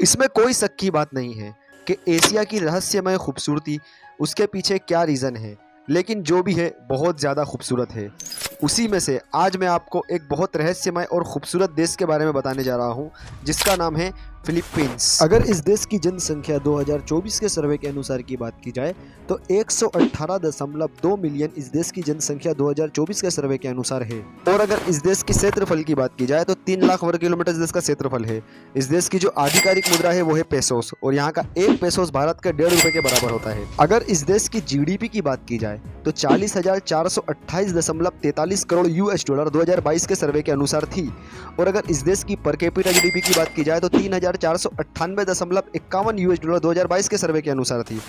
इसमें कोई शक की बात नहीं है कि एशिया की रहस्यमय खूबसूरती उसके पीछे क्या रीज़न है, लेकिन जो भी है बहुत ज़्यादा खूबसूरत है। उसी में से आज मैं आपको एक बहुत रहस्यमय और ख़ूबसूरत देश के बारे में बताने जा रहा हूँ, जिसका नाम है फिलीपींस। अगर इस देश की जनसंख्या 2024 के सर्वे के अनुसार की बात की जाए तो 118.2 मिलियन इस देश की जनसंख्या 2024 के सर्वे के अनुसार है। और अगर इस देश की क्षेत्रफल की बात की जाए तो 3 लाख वर्ग किलोमीटर इस देश का क्षेत्रफल है। इस देश की जो आधिकारिक मुद्रा है वो है पेसोस, और यहाँ का एक पेसोस भारत के 1.5 रुपए के बराबर होता है। अगर इस देश की जीडीपी की बात की जाए तो 40,428.43 करोड़ यूएस डॉलर 2022 के सर्वे के अनुसार थी। और अगर इस देश की पर कैपिटा जीडीपी की बात की जाए तो 3,498.51 यूएस डॉलर 2022 के सर्वे के अनुसार थी।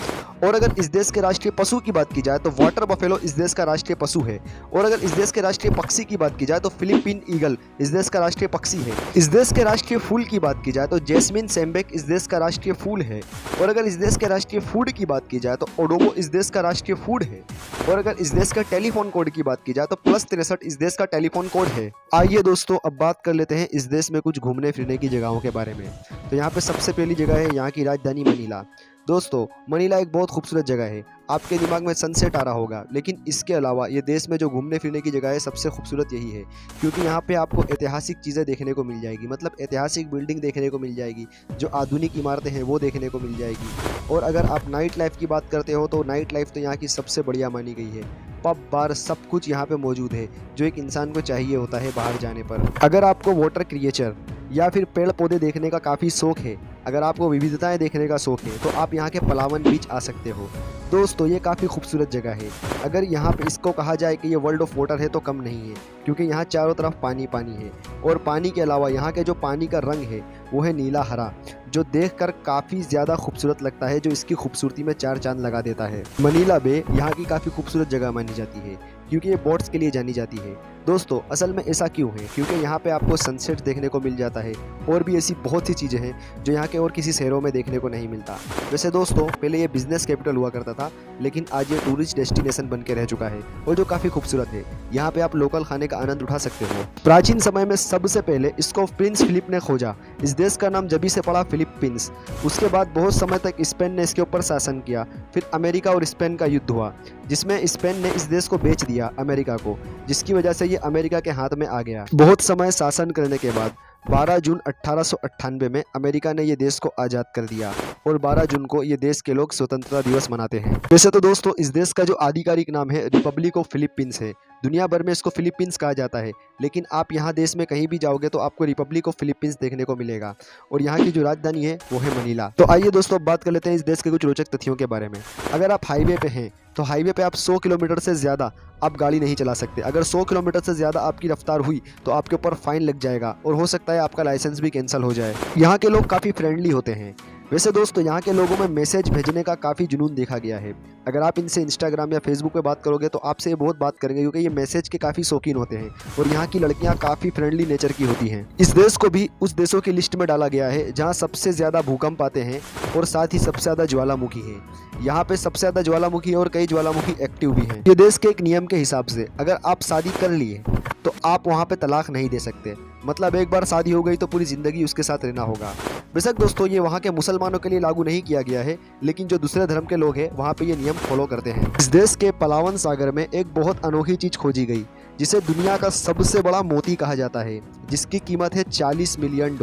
और अगर इस देश के राष्ट्रीय पशु की बात की जाए तो वाटर बफेलो इस देश का राष्ट्रीय पशु है। और अगर इस देश के राष्ट्रीय पक्षी की बात की जाए तो फिलीपीन ईगल इस देश का राष्ट्रीय पक्षी है। इस देश के राष्ट्रीय फूल की बात की जाए तो जैस्मिन सैम्बेक इस देश का राष्ट्रीय फूल है। और अगर इस देश के राष्ट्रीय फूड की बात की जाए तो ओडोबो इस देश का राष्ट्रीय फूड है। और अगर इस देश का टेलीफोन कोड की बात की जाए तो +63 इस देश का टेलीफोन कोड है। आइए दोस्तों, अब बात कर लेते हैं इस देश में कुछ घूमने फिरने की जगहों के बारे में। तो यहाँ पे सबसे पहली जगह है यहाँ की राजधानी मनीला। दोस्तों, मनीला एक बहुत खूबसूरत जगह है। आपके दिमाग में सनसेट आ रहा होगा, लेकिन इसके अलावा ये देश में जो घूमने फिरने की जगह है सबसे खूबसूरत यही है, क्योंकि यहाँ पे आपको ऐतिहासिक चीज़ें देखने को मिल जाएगी। मतलब ऐतिहासिक बिल्डिंग देखने को मिल जाएगी, जो आधुनिक इमारतें हैं वो देखने को मिल जाएगी। और अगर आप नाइट लाइफ की बात करते हो तो नाइट लाइफ तो यहाँ की सबसे बढ़िया मानी गई है। पब बार सब कुछ यहाँ पे मौजूद है, जो एक इंसान को चाहिए होता है बाहर जाने पर। अगर आपको वाटर क्रिएचर या फिर पेड़ पौधे देखने का काफ़ी शौक है, अगर आपको विविधताएं देखने का शौक है, तो आप यहाँ के पलावन बीच आ सकते हो। दोस्तों, ये काफ़ी खूबसूरत जगह है। अगर यहाँ पे इसको कहा जाए कि ये वर्ल्ड ऑफ वाटर है तो कम नहीं है, क्योंकि यहाँ चारों तरफ पानी पानी है। और पानी के अलावा यहाँ के जो पानी का रंग है वो है नीला हरा, जो देखकर काफ़ी ज़्यादा खूबसूरत लगता है, जो इसकी खूबसूरती में चार चांद लगा देता है। मनीला बे यहाँ की काफ़ी खूबसूरत जगह मानी जाती है, क्योंकि ये बोट्स के लिए जानी जाती है। दोस्तों, असल में ऐसा क्यों है? क्योंकि यहाँ पे आपको सनसेट देखने को मिल जाता है, और भी ऐसी बहुत सी चीज़ें हैं जो यहाँ के और किसी शहरों में देखने को नहीं मिलता। वैसे दोस्तों, पहले ये बिजनेस कैपिटल हुआ करता था, लेकिन आज ये टूरिस्ट डेस्टिनेशन बन के रह चुका है, और जो काफ़ी खूबसूरत है। यहाँ पे आप लोकल खाने का आनंद उठा सकते हो। प्राचीन समय में सबसे पहले इसको प्रिंस फिलिप ने खोजा। इस देश का नाम जभी से पड़ा फिलीपींस। उसके बाद बहुत समय तक स्पेन ने इसके ऊपर शासन किया। फिर अमेरिका और स्पेन का युद्ध हुआ, जिसमें स्पेन ने इस देश को बेच दिया अमेरिका को, जिसकी वजह से ये अमेरिका के हाथ में आ गया। बहुत समय शासन करने के बाद 12 जून 1898 में अमेरिका ने ये देश को आज़ाद कर दिया, और 12 जून को ये देश के लोग स्वतंत्रता दिवस मनाते हैं। वैसे तो दोस्तों, इस देश का जो आधिकारिक नाम है रिपब्लिक ऑफ फिलीपींस है। दुनिया भर में इसको फिलीपींस कहा जाता है, लेकिन आप यहाँ देश में कहीं भी जाओगे तो आपको रिपब्लिक ऑफ फिलीपींस देखने को मिलेगा। और यहाँ की जो राजधानी है वो है मनीला। तो आइए दोस्तों, अब बात कर लेते हैं इस देश के कुछ रोचक तथ्यों के बारे में। अगर आप हाईवे पे हैं तो हाईवे पे आप 100 किलोमीटर से ज़्यादा आप गाड़ी नहीं चला सकते। अगर 100 किलोमीटर से ज़्यादा आपकी रफ्तार हुई तो आपके ऊपर फाइन लग जाएगा, और हो सकता है आपका लाइसेंस भी कैंसिल हो जाए। यहाँ के लोग काफ़ी फ्रेंडली होते हैं। वैसे दोस्तों, यहाँ के लोगों में मैसेज भेजने का काफ़ी जुनून देखा गया है। अगर आप इनसे इंस्टाग्राम या फेसबुक पे बात करोगे तो आपसे ये बहुत बात करेंगे, क्योंकि ये मैसेज के काफ़ी शौकीन होते हैं। और यहाँ की लड़कियाँ काफ़ी फ्रेंडली नेचर की होती हैं। इस देश को भी उस देशों की लिस्ट में डाला गया है जहाँ सबसे ज़्यादा भूकंप आते हैं, और साथ ही सबसे ज़्यादा ज्वालामुखी है। यहाँ पे सबसे ज़्यादा ज्वालामुखी और कई ज्वालामुखी एक्टिव भी हैं। ये देश के एक नियम के हिसाब से अगर आप शादी कर लिए तो आप वहाँ पे तलाक नहीं दे सकते। मतलब एक बार शादी हो गई तो पूरी ज़िंदगी उसके साथ रहना होगा। बेशक दोस्तों, ये वहाँ के मुसलमानों के लिए लागू नहीं किया गया है, लेकिन जो दूसरे धर्म के लोग हैं वहाँ पे ये नियम फॉलो करते हैं। इस देश के पलावन सागर में एक बहुत अनोखी चीज़ खोजी गई, जिसे दुनिया का सबसे बड़ा मोती कहा जाता है, जिसकी कीमत है $40 मिलियन।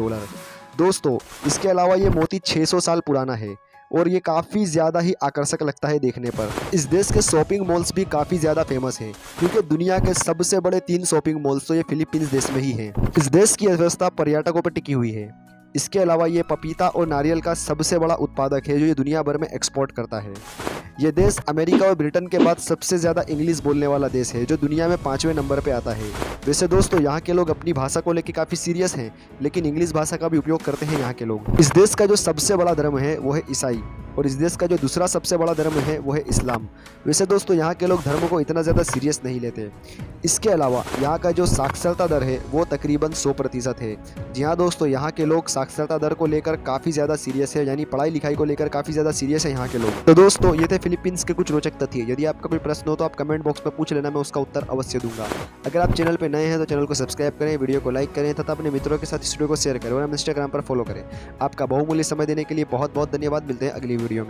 दोस्तों, इसके अलावा ये मोती 600 साल पुराना है, और ये काफ़ी ज़्यादा ही आकर्षक लगता है देखने पर। इस देश के शॉपिंग मॉल्स भी काफ़ी ज़्यादा फेमस हैं, क्योंकि दुनिया के सबसे बड़े 3 शॉपिंग मॉल्स तो ये फिलीपींस देश में ही हैं। इस देश की अर्थव्यवस्था पर्यटकों पर टिकी हुई है। इसके अलावा ये पपीता और नारियल का सबसे बड़ा उत्पादक है, जो ये दुनिया भर में एक्सपोर्ट करता है। ये देश अमेरिका और ब्रिटेन के बाद सबसे ज़्यादा इंग्लिश बोलने वाला देश है, जो दुनिया में 5वें नंबर पे आता है। वैसे दोस्तों, यहाँ के लोग अपनी भाषा को लेकर काफ़ी सीरियस हैं, लेकिन इंग्लिश भाषा का भी उपयोग करते हैं यहाँ के लोग। इस देश का जो सबसे बड़ा धर्म है वो है ईसाई, और इस देश का जो दूसरा सबसे बड़ा धर्म है वो है इस्लाम। वैसे दोस्तों यहाँ के लोग धर्म को इतना ज़्यादा सीरियस नहीं लेते। इसके अलावा यहाँ का जो साक्षरता दर है वो तकरीबन 100% है। जी हाँ दोस्तों, यहाँ के लोग साक्षरता दर को लेकर काफ़ी ज़्यादा सीरियस है, यानी पढ़ाई लिखाई को लेकर काफ़ी ज़्यादा सीरियस है यहाँ के लोग। तो दोस्तों ये थे फिलीपींस के कुछ रोचक तथ्य। यदि आपका कोई प्रश्न हो तो आप कमेंट बॉक्स में पूछ लेना, मैं उसका उत्तर अवश्य दूंगा। अगर आप चैनल पर नए हैं तो चैनल को सब्सक्राइब करें, वीडियो को लाइक करें तथा अपने मित्रों के साथ इस वीडियो को शेयर करें और हम इंस्टाग्राम पर फॉलो करें। आपका बहुमूल्य समय देने के लिए बहुत बहुत धन्यवाद। मिलते हैं अगली वीडियो में।